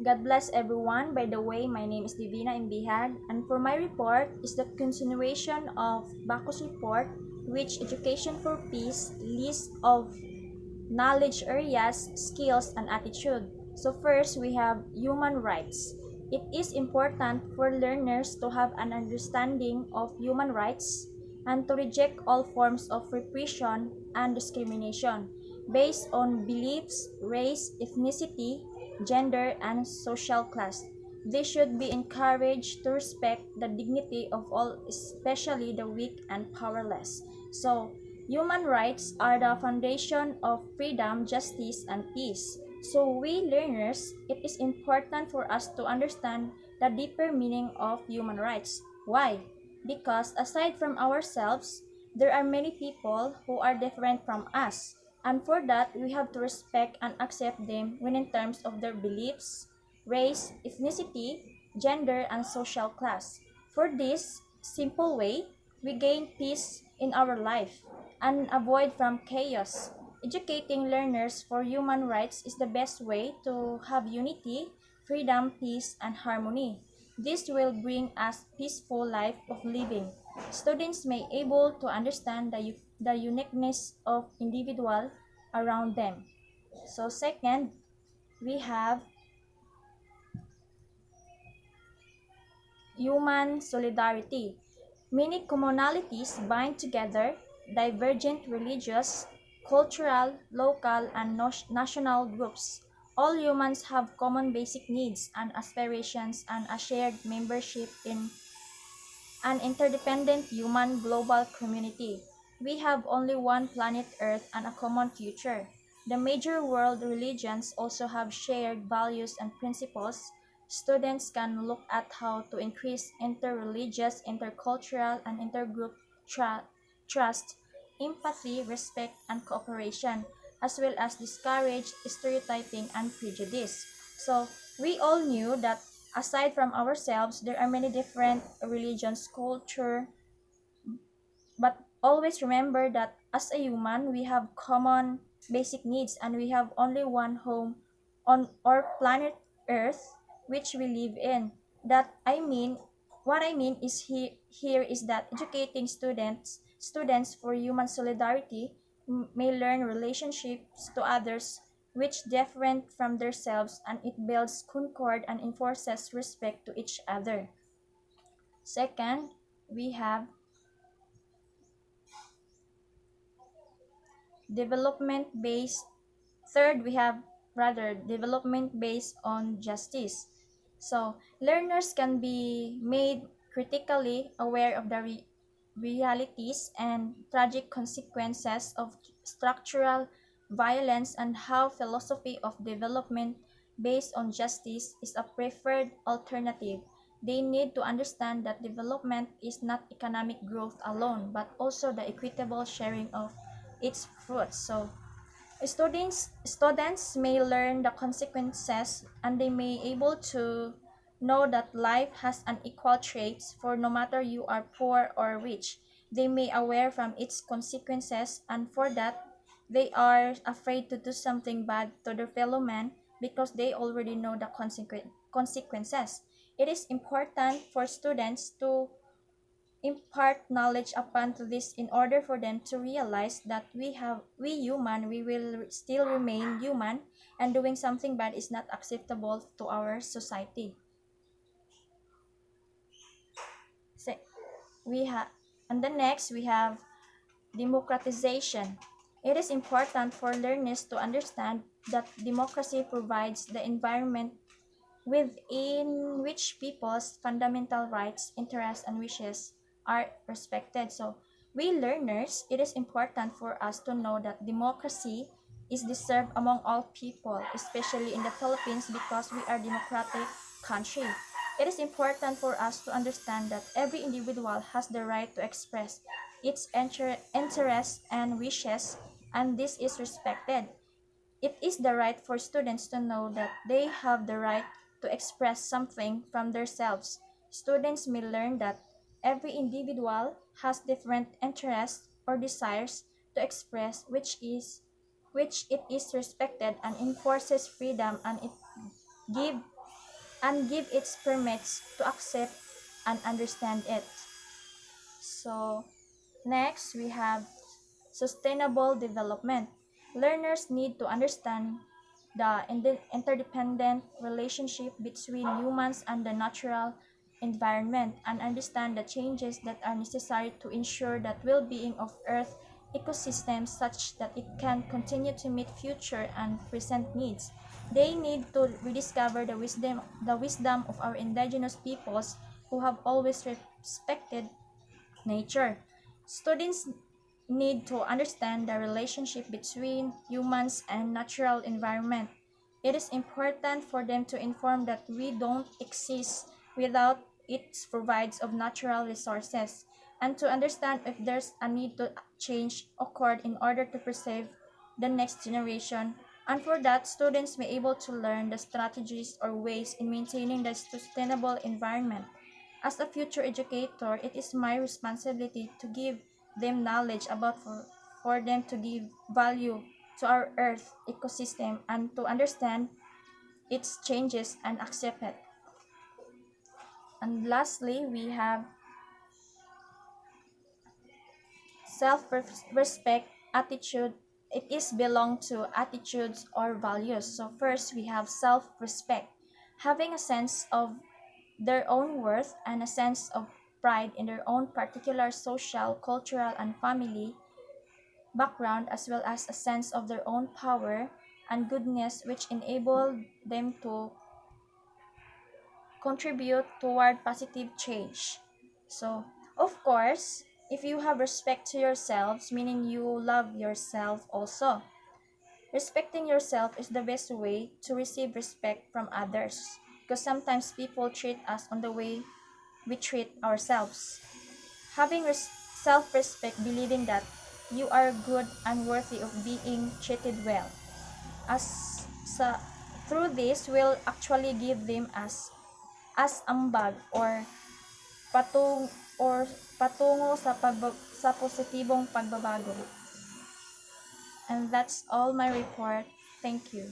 God bless everyone. By the way, my name is Divina Imbihag, and for my report is the continuation of Bacchus report, which Education for Peace list of knowledge areas, skills, and attitude. So first, we have human rights. It is important for learners to have an understanding of human rights and to reject all forms of repression and discrimination based on beliefs, race, ethnicity, gender, and social class. They should be encouraged to respect the dignity of all, especially the weak and powerless. So, human rights are the foundation of freedom, justice, and peace. So, we learners, it is important for us to understand the deeper meaning of human rights. Why? Because aside from ourselves, there are many people who are different from us. And for that, we have to respect and accept them when in terms of their beliefs, race, ethnicity, gender, and social class. For this simple way, we gain peace in our life and avoid from chaos. Educating learners for human rights is the best way to have unity, freedom, peace, and harmony. This will bring us peaceful life of living. Students may able to understand the uniqueness of individual around them. So second, we have human solidarity. Many commonalities bind together divergent religious, cultural, local, and national groups. All humans have common basic needs and aspirations and a shared membership in an interdependent human global community. We have only one planet Earth and a common future. The major world religions also have shared values and principles. Students can look at how to increase interreligious, intercultural, and intergroup trust, empathy, respect, and cooperation, as well as discourage stereotyping and prejudice. So, we all knew that aside from ourselves, there are many different religions, culture, but always remember that as a human, we have common basic needs and we have only one home on our planet Earth, which we live in. What I mean is here is that educating students for human solidarity may learn relationships to others which different from themselves, and it builds concord and enforces respect to each other. Second, we have development based third we have rather development based on justice. So learners can be made critically aware of the realities and tragic consequences of structural violence and how philosophy of development based on justice is a preferred alternative. They need to understand that development is not economic growth alone, but also the equitable sharing of its fruits. So students may learn the consequences and they may able to know that life has unequal traits for no matter you are poor or rich. They may aware from its consequences, and for that they are afraid to do something bad to their fellow man because they already know the consequences. It is important for students to impart knowledge upon to this in order for them to realize that we human we will still remain human, and doing something bad is not acceptable to our society. So we have and the next we have democratization. It is important for learners to understand that democracy provides the environment within which people's fundamental rights, interests, and wishes are respected. So, we learners, it is important for us to know that democracy is deserved among all people, especially in the Philippines because we are a democratic country. It is important for us to understand that every individual has the right to express its interests and wishes, and this is respected. It is the right for students to know that they have the right to express something from themselves. Students may learn that every individual has different interests or desires to express, which it is respected and enforces freedom, and it give and give its permits to accept and understand it. So, next we have sustainable development. Learners need to understand the interdependent relationship between humans and the natural environment and understand the changes that are necessary to ensure that well-being of Earth ecosystems such that it can continue to meet future and present needs. They need to rediscover the wisdom of our indigenous peoples who have always respected nature. Students need to understand the relationship between humans and natural environment. It is important for them to inform that we don't exist without its provides of natural resources and to understand if there's a need to change occurred in order to preserve the next generation, and for that students may able to learn the strategies or ways in maintaining the sustainable environment. As a future educator, it is my responsibility to give them knowledge about for them to give value to our earth ecosystem and to understand its changes and accept it. And lastly, we have self-respect attitude. It is belong to attitudes or values. So first we have self-respect, having a sense of their own worth and a sense of pride in their own particular social, cultural, and family background, as well as a sense of their own power and goodness, which enable them to contribute toward positive change. So, of course, if you have respect to yourselves, meaning you love yourself also. Respecting yourself is the best way to receive respect from others because sometimes people treat us on the way we treat ourselves. Having self-respect, believing that you are good and worthy of being treated well. As sa, through this will actually give them as ambag patung or patungo sa positibong pagbabago. And that's all my report. Thank you.